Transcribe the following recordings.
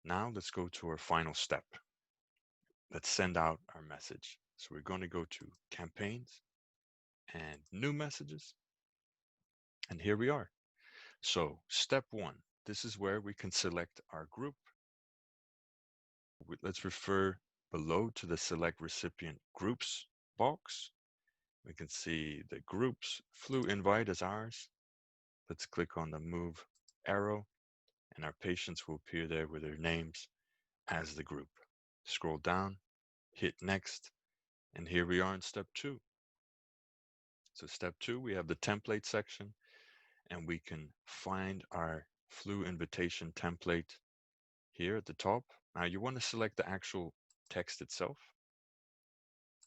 Now let's go to our final step. Let's send out our message. So we're going to go to campaigns and new messages. And here we are. So step one, this is where we can select our group. Let's refer below to the select recipient groups box. We can see the groups flu invite as ours. Let's click on the move arrow and our patients will appear there with their names as the group. Scroll down, hit next, and here we are in step two. So step two, we have the template section and we can find our flu invitation template here at the top. Now you want to select the actual text itself.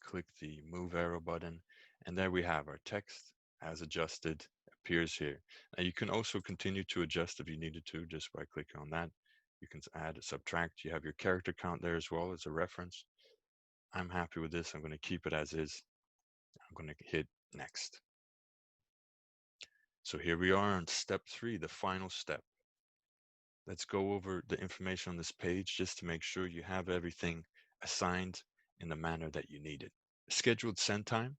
Click the move arrow button and there we have our text as adjusted appears here. Now you can also continue to adjust if you needed to just by clicking on that. You can add, subtract. You have your character count there as well as a reference. I'm happy with this. I'm going to keep it as is. I'm going to hit next. So here we are on step three, the final step. Let's go over the information on this page just to make sure you have everything assigned in the manner that you need it. Scheduled send time.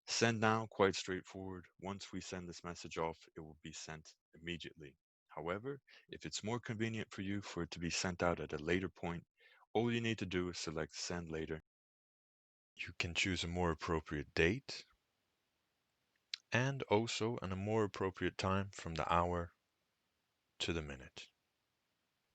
Send now, quite straightforward. Once we send this message off, it will be sent immediately. However, if it's more convenient for you for it to be sent out at a later point, all you need to do is select send later. You can choose a more appropriate date and also a more appropriate time from the hour to the minute.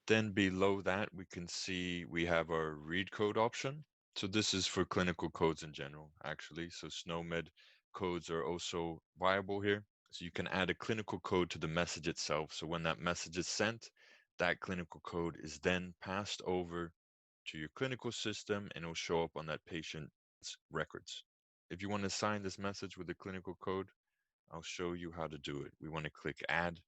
Then below that, we can see we have our read code option. So this is for clinical codes in general, actually. So SNOMED codes are also viable here. So you can add a clinical code to the message itself. So when that message is sent, that clinical code is then passed over to your clinical system and it'll show up on that patient's records. If you want to assign this message with a clinical code, I'll show you how to do it. We want to click add.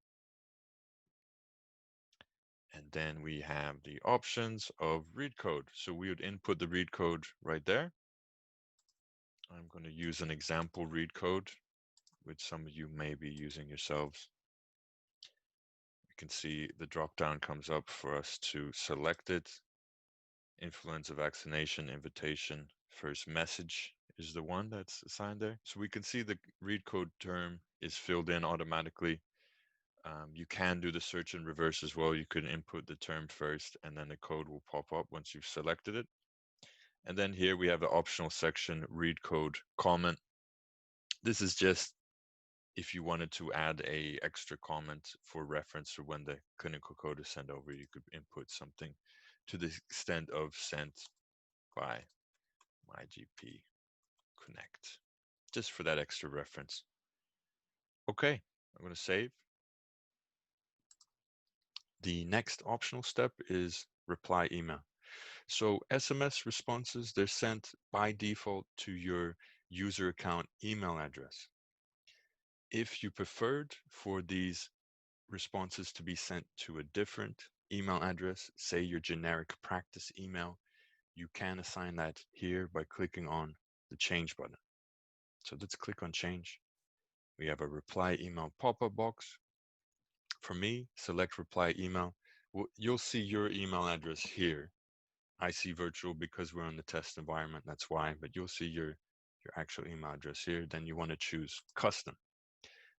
And then we have the options of read code. So we would input the read code right there. I'm going to use an example read code, which some of you may be using yourselves. You can see the drop down comes up for us to select it. Influenza vaccination invitation first message is the one that's assigned there. So we can see the read code term is filled in automatically. You can do the search in reverse as well. You can input the term first and then the code will pop up once you've selected it. And then here we have the optional section, read code comment. This is just if you wanted to add a extra comment for reference or when the clinical code is sent over, you could input something to the extent of sent by MyGP Connect, just for that extra reference. Okay, I'm going to save. The next optional step is reply email. So SMS responses, they're sent by default to your user account email address. If you preferred for these responses to be sent to a different email address, say your generic practice email, you can assign that here by clicking on the change button. So let's click on change. We have a reply email pop-up box. For me, select reply email. You'll see your email address here. I see virtual because we're in the test environment, that's why, but you'll see your actual email address here. Then you want to choose custom.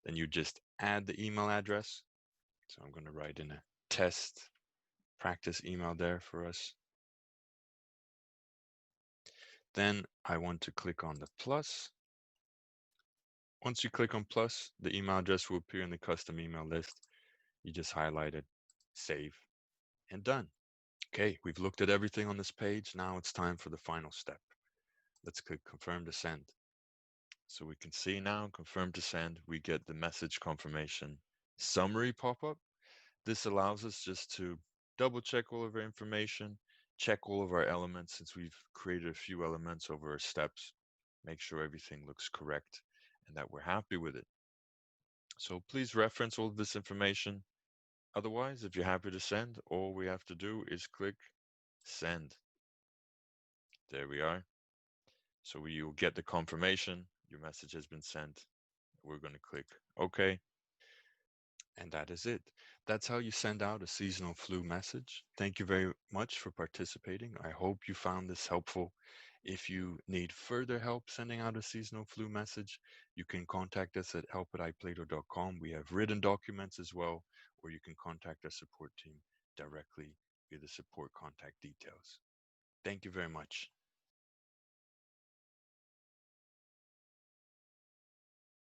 Then you just add the email address. So I'm going to write in a test practice email there for us. Then I want to click on the plus. Once you click on plus, the email address will appear in the custom email list. You just highlight it, save, and done. Okay, we've looked at everything on this page. Now it's time for the final step. Let's click confirm to send. So we can see now, confirm to send, we get the message confirmation summary pop-up. This allows us just to double check all of our information, check all of our elements since we've created a few elements over our steps, make sure everything looks correct and that we're happy with it. So please reference all of this information. Otherwise, if you're happy to send, all we have to do is click send. There we are. So you'll get the confirmation, your message has been sent. We're going to click OK. And that is it. That's how you send out a seasonal flu message. Thank you very much for participating. I hope you found this helpful. If you need further help sending out a seasonal flu message, you can contact us at help@iplato.com. We have written documents as well, or you can contact our support team directly via the support contact details. Thank you very much.